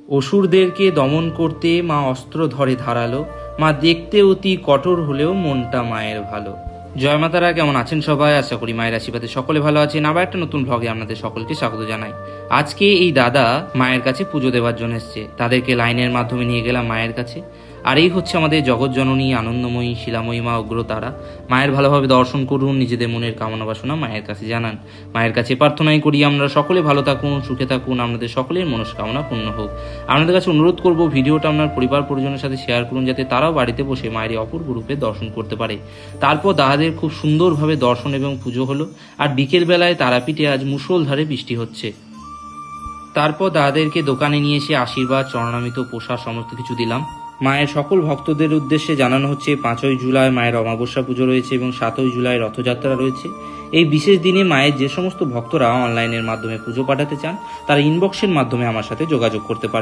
অসুরদেরকে দমন করতে মা অস্ত্র ধরে ধারালো, মা দেখতে অতি কঠোর হলেও মনটা মায়ের ভালো। জয় মাতারা, কেমন আছেন সবাই? আশা করি মায়ের আশীর্বাদে সকলে ভালো আছেন। আবার একটা নতুন ভ্লগে আপনাদের সকলকে স্বাগত জানাই। আজকে এই দাদা মায়ের কাছে পুজো দেওয়ার জন্য এসছে, তাদেরকে লাইনের মাধ্যমে নিয়ে গেলাম মায়ের কাছে। আর এই হচ্ছে আমাদের জগৎজননী, আনন্দময়ী, শিলাময়ী মা, উগ্রতারা। মায়ের ভালোভাবে দর্শন করুন, নিজেদের মনের কামনা বাসনা মায়ের কাছে জানান। মায়ের কাছে প্রার্থনাই করি আমরা সকলে ভালো থাকুন, সুখে থাকুন, আপনাদের সকলের মনস্কামনা পূর্ণ হোক। আপনাদের কাছে অনুরোধ করব, ভিডিওটা আপনার পরিবার পরিজনের সাথে শেয়ার করুন, যাতে তারাও বাড়িতে বসে মায়ের এই অপূর্ব রূপে দর্শন করতে পারে। তারপর দাদাদের খুব সুন্দরভাবে দর্শন এবং পুজো হলো। আর বিকেল বেলায় তারাপীঠে আজ মুষলধারে বৃষ্টি হচ্ছে। তারপর দাদাদেরকে দোকানে নিয়ে এসে আশীর্বাদ, চরণামৃত, প্রসাদ সমস্ত কিছু দিলাম। মায়ের সকল ভক্তদের উদ্দেশ্যে জানানো হচ্ছে, 5ই জুলাই মায়ের অমাবস্যা পুজো রয়েছে এবং 7ই জুলাই রথযাত্রা রয়েছে। এই বিশেষ দিনে মায়ের যে সমস্ত ভক্তরা অনলাইনের মাধ্যমে পুজো পাঠাতে চান, তারা ইনবক্সের মাধ্যমে আমার সাথে যোগাযোগ করতে পারে।